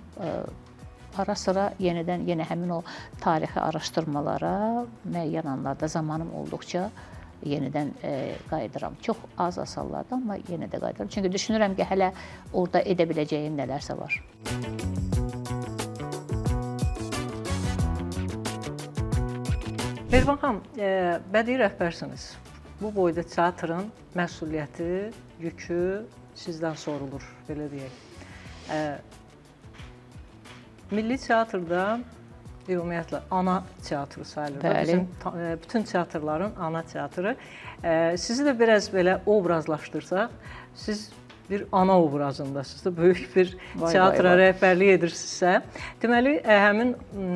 Speaker 2: Ara sıra yenə həmin o tarixi araşdırmalara müəyyən anlarda zamanım olduqca yenidən qayıdıram. Çox az hallarda, amma yenə də qayıdıram. Çünki düşünürəm ki, hələ orada edə biləcəyim nələrsə var.
Speaker 1: Mehriban xanım, bədii rəhbərsiniz. Bu boyda teatrın məsuliyyəti, yükü sizdən sorulur, belə deyək. Milli teatrda ümumiyyətlə ana teatrı sayılır. Bizim bütün teatrların ana teatrı. Sizi də biraz belə obrazlaşdırsaq, siz bir ana obrazındasınız da, böyük bir teatra rəhbərlik edirsinizsə, deməli, həmin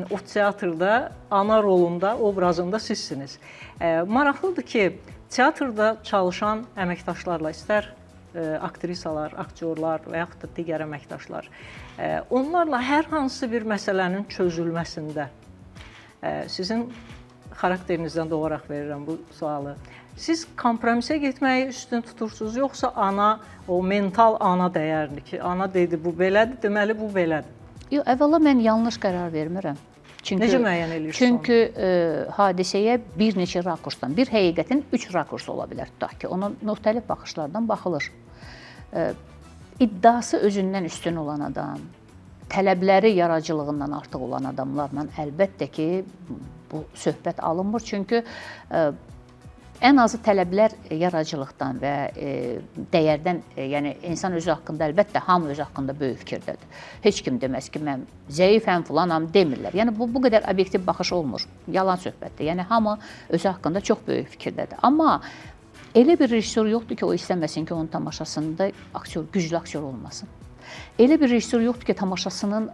Speaker 1: o teatrda ana rolunda, obrazında sizsiniz. Maraqlıdır ki, teatrda çalışan əməkdaşlarla, istər aktrisalar, aktyorlar və yaxud da digər əməkdaşlar, onlarla hər hansı bir məsələnin çözülməsində sizin xarakterinizdən doğaraq verirəm bu sualı. Siz kompromisə getməyi üstün tutursunuz, yoxsa ana, o mental ana dəyərli ki, ana dedi bu belədir, deməli bu belədir?
Speaker 2: Yox, əvvəla mən yanlış qərar vermirəm.
Speaker 1: Necə müəyyən edirsiniz?
Speaker 2: Çünki hadisəyə bir neçə rakursdan, bir həqiqətin 3 rakurs ola bilər, tutaq ki, ona müxtəlif baxışlardan baxılır. İddiası özündən üstün olan adam, tələbləri yaradıcılığından artıq olan adamlarla əlbəttə ki, bu söhbət alınmır. Çünki ən azı tələblər yaradıcılıqdan və dəyərdən, yəni insan özü haqqında əlbəttə hamı özü haqqında böyük fikirdədir. Heç kim deməz ki, mən zəifəm, filanam demirlər. Yəni bu qədər obyektiv baxış olmur. Yalan söhbətdir. Yəni hamı özü haqqında çox böyük fikirdədir. Amma elə bir rejissor yoxdur ki, o istəməsin ki, onun tamaşasında güclü aktyor olmasın. Elə bir rejissor yoxdur ki, tamaşasının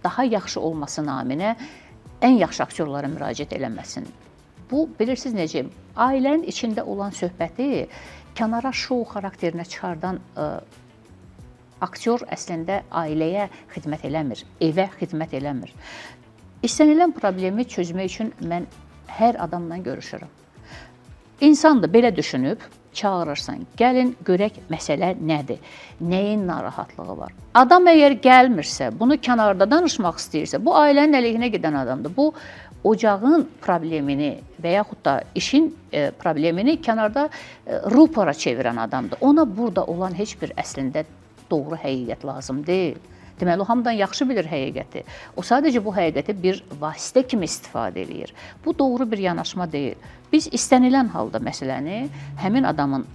Speaker 2: daha yaxşı olması naminə ən yaxşı aktyorlara müraciət eləməsin. Bu, bilirsiniz necə, ailənin içində olan söhbəti kənara şou xarakterinə çıxardan aktyor əslində ailəyə xidmət eləmir, evə xidmət eləmir. İstənilən problemi çözmək üçün mən hər adamla görüşürəm. İnsan da belə düşünüb, çağırırsan, gəlin görək məsələ nədir, nəyin narahatlığı var. Adam əgər gəlmirsə, bunu kənarda danışmaq istəyirsə, bu ailənin əleyhinə gedən adamdır. Bu ocağın problemini və yaxud da işin problemini kənarda rupora çevirən adamdır. Ona burada olan heç bir əslində doğru həqiqət lazım deyil. Deməli, o hamıdan yaxşı bilir həqiqəti. O sadəcə bu həqiqəti bir vasitə kimi istifadə edir. Bu doğru bir yanaşma deyil. Biz istənilən halda məsələni həmin adamın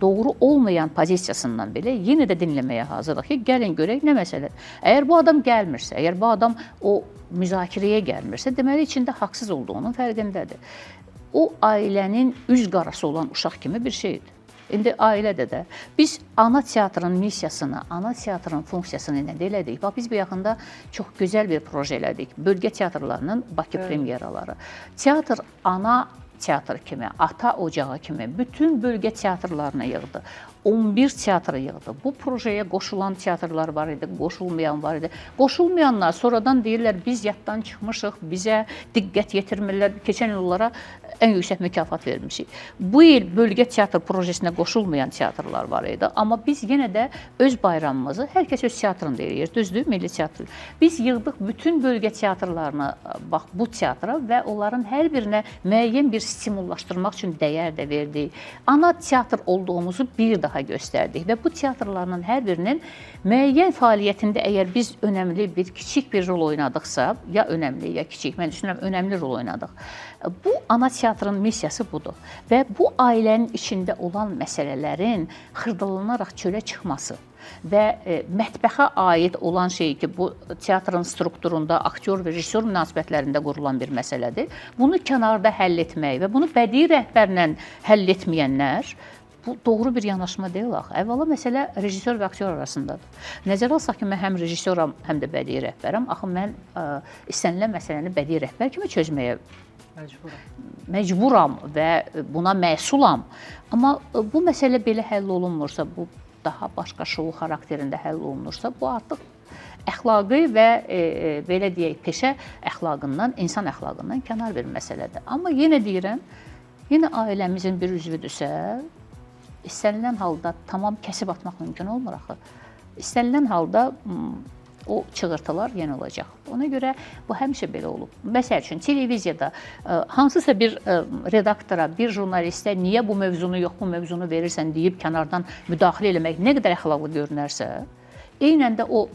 Speaker 2: doğru olmayan pozisiyasından belə yenə də dinləməyə hazırıq ki, gəlin görək nə məsələdir. Əgər bu adam gəlmirsə, əgər bu adam o müzakirəyə gəlmirsə, deməli içində haqsız olduğunun fərqindədir. O ailənin üz qarası olan uşaq kimi bir şeydir. İndi ailədə də biz ana teatrın missiyasını, ana teatrın funksiyasını nə elədik? Bax, biz bu yaxında çox gözəl bir proje elədik. Bölgə teatrlarının Bakı premyeraları. Teatr ana teatr kimi, ata ocağı kimi bütün bölgə teatrlarına yığdı. 11 teatrı yığdı. Bu projeye qoşulan teatrlar var idi, qoşulmayan var idi. Qoşulmayanlar sonradan deyirlər, biz yaddan çıxmışıq, bizə diqqət yetirmirlər. Keçən il onlara ən yüksək mükafat vermişik. Bu il bölgə teatr projesinə qoşulmayan teatrlar var idi. Amma biz yenə də öz bayramımızı, hər kəs öz teatrını deyir, düzdür, milli teatr. Biz yığdıq bütün bölgə teatrlarını bax bu teatra və onların hər birinə müəyyən bir stimullaşdırmaq üçün dəyər də verdik. Ana teatr olduğumuzu bir daha göstərdik və bu teatrların hər birinin müəyyən fəaliyyətində əgər biz önəmli bir, kiçik bir rol oynadıqsa, ya önəmli, ya kiçik, mən düşünürəm önəmli rol oynadıq. Bu ana teatrın missiyası budur və bu ailənin içində olan məsələlərin xırdalanaraq çölə çıxması və mətbəxə aid olan şey ki, bu teatrın strukturunda aktyor və rejissor münasibətlərində qurulan bir məsələdir. Bunu kənarda həll etmək və bunu bədii rəhbərlə həll etməyənlər bu doğru bir yanaşma deyil axı. Əvvəla məsələ rejissor və aktyor arasındadır. Nəzərə alsaq ki, mən həm rejissoram, həm də bədii rəhbərəm. Axı mən istənilən məsələni bədii rəhbər kimi çözməyə məcburam və buna məsulam. Amma bu məsələ belə həll olunmursa, bu daha başqa şou xarakterində həll olunursa, bu artıq əxlaqi və belə deyək, peşə əxlaqından, insan əxlaqından kənar bir məsələdir. Amma yenə deyirəm, yenə ailəmizin bir üzvüdürsə, istənilən halda tamam kəsib atmaq mümkün olmur axı. İstənilən halda o çığırtılar yenə olacaq. Ona görə bu həmişə belə olub. Məsəl üçün, televiziyada hansısa bir redaktora, bir jurnalistə niyə bu mövzunu yox, bu mövzunu verirsən deyib kənardan müdaxilə eləmək nə qədər əxlaqlı görünərsə, eynən də o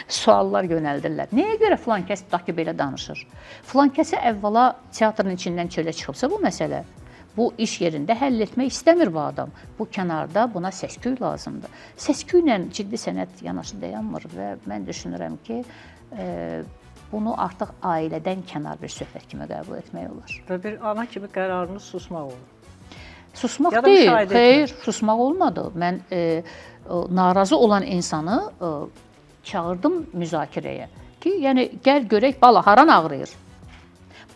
Speaker 2: suallar yönəldirlər. Nəyə görə filan kəs tutaq ki, belə danışır? Filan kəsə əvvəla teatrın içindən çölə çıxıbsa bu məsələ, bu iş yerində həll etmək istəmir bu adam. Bu kənarda buna səs-küy lazımdır. Səs-küylə ciddi sənət yanaşı dayanmır və mən düşünürəm ki, bunu artıq ailədən kənar bir söhbət kimi qəbul etmək olar.
Speaker 1: Və bir ana kimi qərarınız susmaq olur.
Speaker 2: Susmaq deyil, xeyr, susmaq olmadı. Mən narazı olan insanı çağırdım müzakirəyə ki, yəni gəl görək bala haran ağrıyır.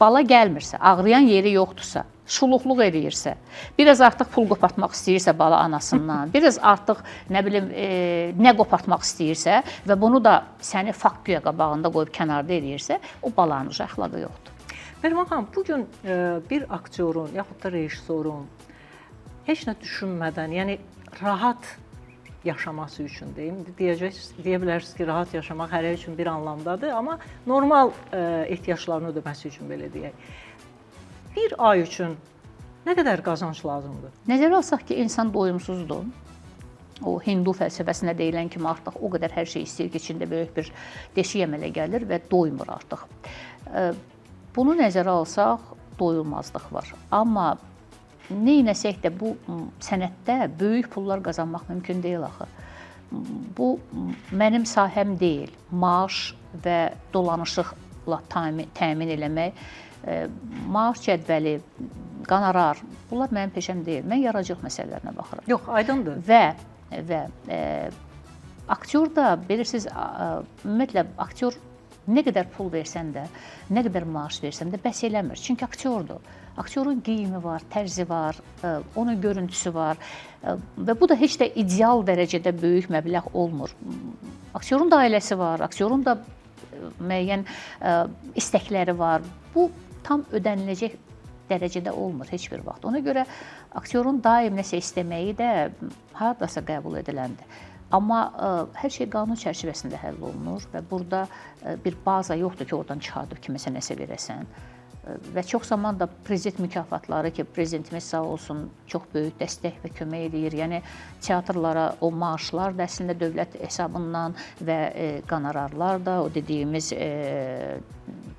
Speaker 2: Bala gəlmirsə, ağrıyan yeri yoxdursa, şuluqluq eləyirsə, biraz artıq pul qopartmaq istəyirsə bala anasından, biraz artıq nə bilim nə qopartmaq istəyirsə və bunu da səni fakt güya qabağında qoyub kənarda eləyirsə, o balanın əxlaqı yoxdur.
Speaker 1: Nərman xanım, bugün bir aktyorun yaxud da rejissorun heç nə düşünmədən, yəni rahat yaşaması üçün deyim. Deyə bilərsiniz ki, rahat yaşamaq hər üçün bir anlamdadır, amma normal ehtiyaclarını ödəməsi üçün belə deyək. Bir ay üçün nə qədər qazanc lazımdır?
Speaker 2: Nəzərə alsaq ki, insan doyumsuzdur. O Hindu fəlsəfəsinə deyilən kimi artıq o qədər hər şey istəyir ki, içində böyük bir deşik əmələ gəlir və doymur artıq. Bunu nəzərə alsaq, doyulmazlıq var. Amma neynəsək də bu sənətdə böyük pullar qazanmaq mümkün deyil axı. Bu mənim sahəm deyil. Maaş və dolanışıqla təmin eləmək, maaş cədvəli, qonorar, bunlar mənim peşəm deyil. Mən yaradıcılıq məsələlərinə baxıram.
Speaker 1: Yox, aydındır.
Speaker 2: Və aktyor da bilirsiniz, ümumiyyətlə aktyor nə qədər pul versən də, nə qədər maaş versən də bəs eləmir. Çünki aktyordur. Aktyorun geyimi var, tərzi var, onun görüntüsü var və bu da heç də ideal dərəcədə böyük məbləğ olmur. Aktyorun da ailəsi var, aktyorun da müəyyən istəkləri var. Bu tam ödəniləcək dərəcədə olmur heç bir vaxt. Ona görə aktyorun daim nəsə istəməyi də hardasa qəbul ediləndir. Amma hər şey qanun çərçivəsində həll olunur və burada bir baza yoxdur ki, oradan çıxardıb kiməsə nəsə verəsən. Və çox zaman da prezident mükafatları ki, prezidentimiz sağ olsun, çox böyük dəstək və kömək edir. Yəni teatrlara o maaşlar da əslində dövlət hesabından və qonorarlar da, o dediyimiz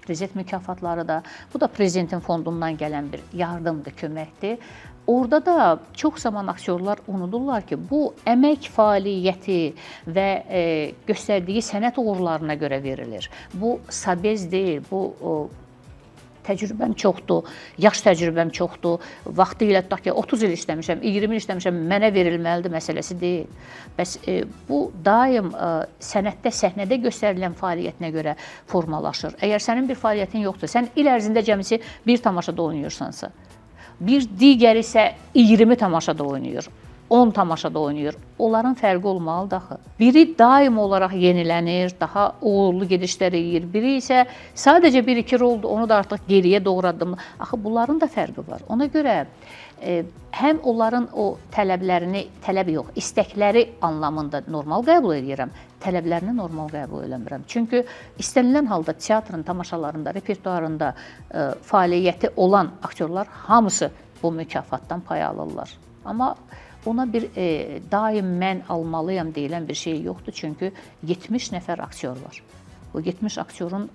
Speaker 2: prezident mükafatları da, bu da prezidentin fondundan gələn bir yardımdır, köməkdir. Orada da çox zaman aktyorlar unudurlar ki, bu əmək fəaliyyəti və göstərdiyi sənət uğurlarına görə verilir. Bu sabez deyil, bu təcrübəm çoxdur, yaş təcrübəm çoxdur, vaxtı ilə tutaq ki, 30 il işləmişəm, 20 il işləmişəm, mənə verilməlidir məsələsi deyil. Bəs bu daim sənətdə, səhnədə göstərilən fəaliyyətinə görə formalaşır. Əgər sənin bir fəaliyyətin yoxdur, sən il ərzində cəmisi bir tamaşada oynayırsansa, bir digəri isə 20 tamaşada oynayır, 10 tamaşada oynayır. Onların fərqi olmalıdır axı. Biri daim olaraq yenilənir, daha uğurlu gedişlər edir. Biri isə sadəcə 1-2 roldur, onu da artıq geriyə doğru addımlayır. Axı bunların da fərqi var. Ona görə həm onların o tələb yox, istəkləri anlamında normal qəbul edirəm, tələblərini normal qəbul eləmirəm. Çünki istənilən halda teatrın tamaşalarında, repertuarında fəaliyyəti olan aktyorlar hamısı bu mükafatdan pay alırlar. Amma ona bir daim mən almalıyam deyilən bir şey yoxdur. Çünki 70 nəfər aktyor var. Bu 70 aktyorun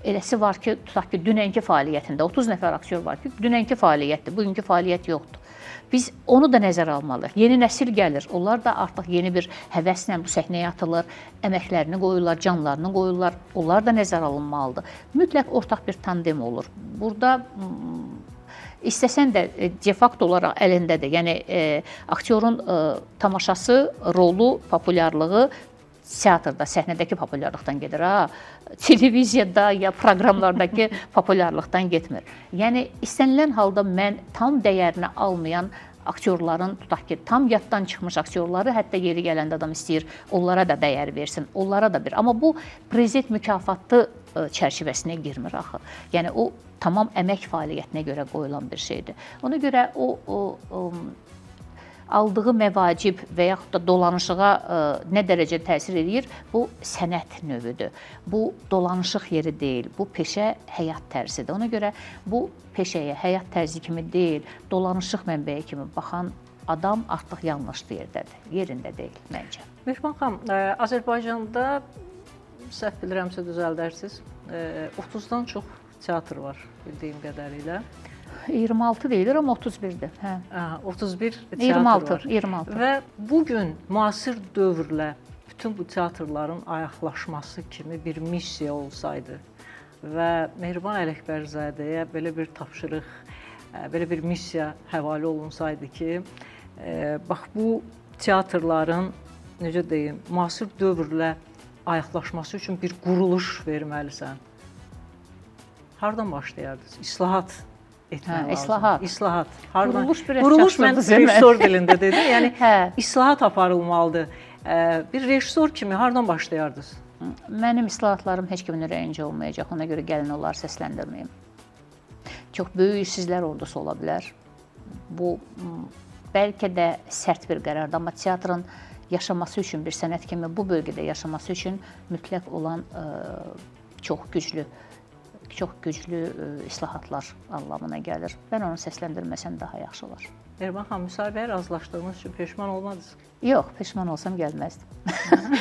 Speaker 2: eləsi var ki, tutaq ki, dünənki fəaliyyətində 30 nəfər aktyor var ki, dünənki fəaliyyətdir, bugünkü fəaliyyət yoxdur. Biz onu da nəzərə almalıyıq. Yeni nəsil gəlir. Onlar da artıq yeni bir həvəslə bu səhnəyə atılır, əməklərini qoyurlar, canlarını qoyurlar. Onlar da nəzərə alınmalıdır. Mütləq ortaq bir tandem olur. Burada İstəsən də de facto olaraq əlindədir. Yəni aktyorun tamaşası, rolu, populyarlığı teatrda, səhnədəki populyarlıqdan gedir. Televiziyada ya proqramlardakı populyarlıqdan getmir. Yəni istənilən halda mən tam dəyərini almayan aktyorların, tutaq ki, tam yaddan çıxmış aktyorları hətta yeri gələndə adam istəyir, onlara da dəyər versin, onlara da bir. Amma bu prezident mükafatı çərçivəsinə girmir axı. Yəni o tamam əmək fəaliyyətinə görə qoyulan bir şeydir. Ona görə o aldığı məvacib və yaxud da dolanışığa nə dərəcədə təsir edir, bu sənət növüdür. Bu dolanışıq yeri deyil, bu peşə həyat tərzidir. Ona görə bu peşəyə həyat tərzi kimi deyil, dolanışıq mənbəyi kimi baxan adam artıq yanlış yerində deyil məncə.
Speaker 1: Mehriban xanım, Azərbaycanda səhv bilirəmsə düzəldərsiniz, 30-dan çox teatr var bildiyim qədərilə.
Speaker 2: 26 deyilir, amma 31-dir. Hə.
Speaker 1: 31 teatr var.
Speaker 2: 26.
Speaker 1: Və bugün müasir dövrlə bütün bu teatrların ayaqlaşması kimi bir missiya olsaydı və Mehriban Ələkbərzadəyə belə bir tapşırıq, belə bir missiya həvalə olunsaydı ki, bax bu teatrların, necə deyim, müasir dövrlə ayaqlaşması üçün bir quruluş verməlisən. Hardan başlayardınız? İslahat etmək lazım. İslahat. Quruluş mən rejissor dilində dedim. Yəni islahat aparılmalıdır. Bir rejissor kimi hardan başlayardınız?
Speaker 2: Mənim islahatlarım heç kimin ürəyincə olmayacaq. Ona görə gəlin onları səsləndirməyim. Çox böyük işsizlər ordusu ola bilər. Bu bəlkə də sərt bir qərardır, amma teatrın yaşaması üçün, bir sənət kimi bu bölgədə yaşaması üçün mütləq olan çox güclü islahatlar anlamına gəlir. Mən onu səsləndirməsəm daha yaxşı olar.
Speaker 1: Mehriban xanım, müsahibəyə razılaşdığınız üçün peşman olmadınız?
Speaker 2: Yox, peşman olsam gəlməzdim.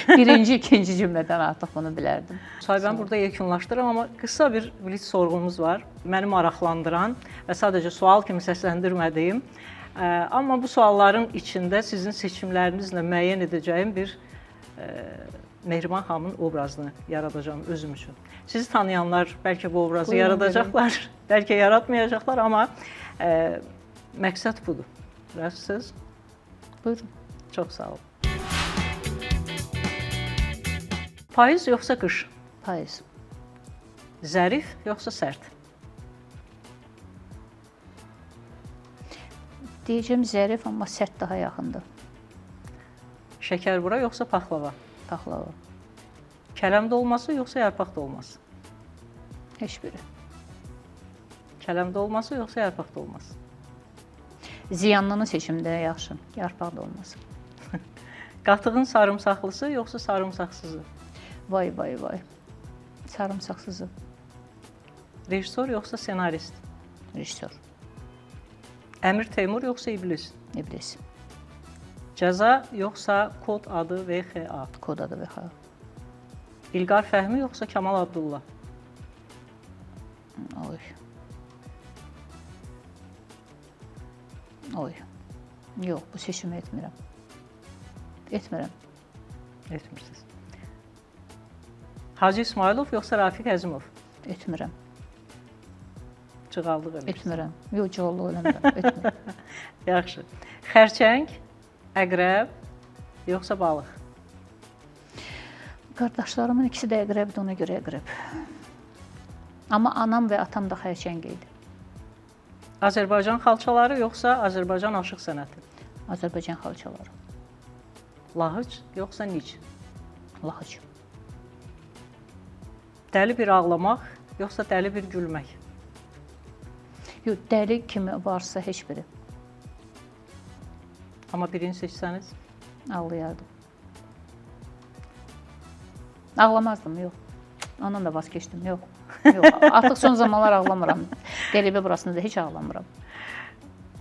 Speaker 2: Birinci, ikinci cümlədən artıq bunu bilərdim.
Speaker 1: Müsahibəni burada yekunlaşdırıram, amma qısa bir blitz sorğumuz var. Məni maraqlandıran və sadəcə sual kimi səsləndirmədiyim, amma bu sualların içində sizin seçimlərinizlə müəyyən edəcəyim bir Mehriban xanımın obrazını yaradacağım özüm üçün. Sizi tanıyanlar bəlkə bu obrazı yaradacaqlar, bəlkə yaratmayacaqlar, amma məqsəd budur. Rəstsiz?
Speaker 2: Buyurun.
Speaker 1: Çox sağ olun. Payız yoxsa qış?
Speaker 2: Payız.
Speaker 1: Zərif yoxsa sərt?
Speaker 2: Deyəcəm zərif, amma sərt daha yaxındır.
Speaker 1: Şəkərbura yoxsa paxlava?
Speaker 2: Paxlava.
Speaker 1: Kələm dolması yoxsa yarpaq dolması?
Speaker 2: Heç biri.
Speaker 1: Kələmdə olması yoxsa yarpaqda olması?
Speaker 2: Ziyanlını seçimdə yaxşı, yarpaq da olmasın.
Speaker 1: Qatığın sarımsaqlısı yoxsa sarımsaqsızı?
Speaker 2: Vay, vay, vay. Sarımsaqsızı.
Speaker 1: Rejissor yoxsa senarist?
Speaker 2: Rejissor.
Speaker 1: Əmir Teymur yoxsa İblis?
Speaker 2: İblis.
Speaker 1: Cəza yoxsa Kod adı VXA?
Speaker 2: Kod adı VXA.
Speaker 1: İlqar Fəhmi yoxsa Kamal Abdullah?
Speaker 2: Oy. Oy. Yox, bu seçimi etmirəm. Etmirəm.
Speaker 1: Etmirsiniz. Hacı İsmailov yoxsa Rafiq Əzimov?
Speaker 2: Etmirəm.
Speaker 1: Cığallıq edirsiniz.
Speaker 2: Etmirəm. Yox, cığallıq eləmirəm. Etmirəm.
Speaker 1: Yaxşı. Xərçəng, əqrəb yoxsa balıq?
Speaker 2: Qardaşlarımın ikisi də əqrəbdir, ona görə əqrəb. Amma anam və atam da xərçəng idi.
Speaker 1: Azərbaycan xalçaları yoxsa Azərbaycan aşıq sənəti?
Speaker 2: Azərbaycan xalçaları.
Speaker 1: Lahıc yoxsa nic?
Speaker 2: Lahıc.
Speaker 1: Dəli bir ağlamaq yoxsa dəli bir gülmək?
Speaker 2: Yox, dəli kimi varsa heç biri.
Speaker 1: Amma birini seçsəniz?
Speaker 2: Ağlayardım. Ağlamazdım, yox. Ondan da vaz keçdim, yox. Yox, artıq son zamanlar ağlamıram. Qəribə burasında da heç ağlamıram.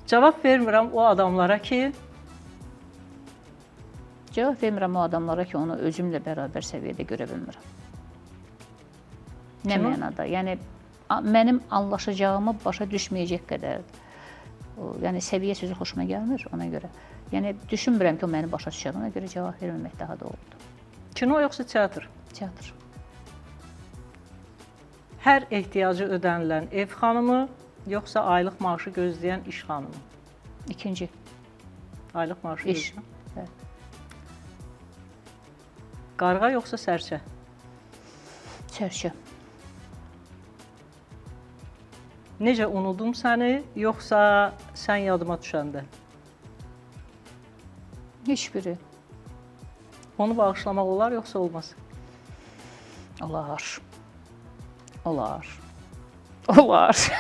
Speaker 1: Cavab vermirəm o adamlara ki,
Speaker 2: Cavab vermirəm o adamlara ki, onu özümlə bərabər səviyyədə görə bilmirəm. Nə mənada? Yəni, mənim anlaşacağımı başa düşməyəcək qədər, yəni səviyyə sözü xoşuma gəlmir ona görə. Yəni, düşünmürəm ki, o məni başa düşər, ona görə cavab verməmək daha doğrudur.
Speaker 1: kino yoxsa teatr?
Speaker 2: Teatr.
Speaker 1: Hər ehtiyacı ödənilən ev xanımı yoxsa aylıq maaşı gözləyən iş xanımı?
Speaker 2: İkinci,
Speaker 1: Aylıq maaşı
Speaker 2: iş.
Speaker 1: gözləyən.
Speaker 2: Bəli.
Speaker 1: Qarğa yoxsa sərçə?
Speaker 2: Sərçə.
Speaker 1: Necə unudum səni, yoxsa sən yadıma düşəndə?
Speaker 2: Heç biri.
Speaker 1: Onu bağışlamaq olar, yoxsa olmaz?
Speaker 2: Olar. Olar. Olar.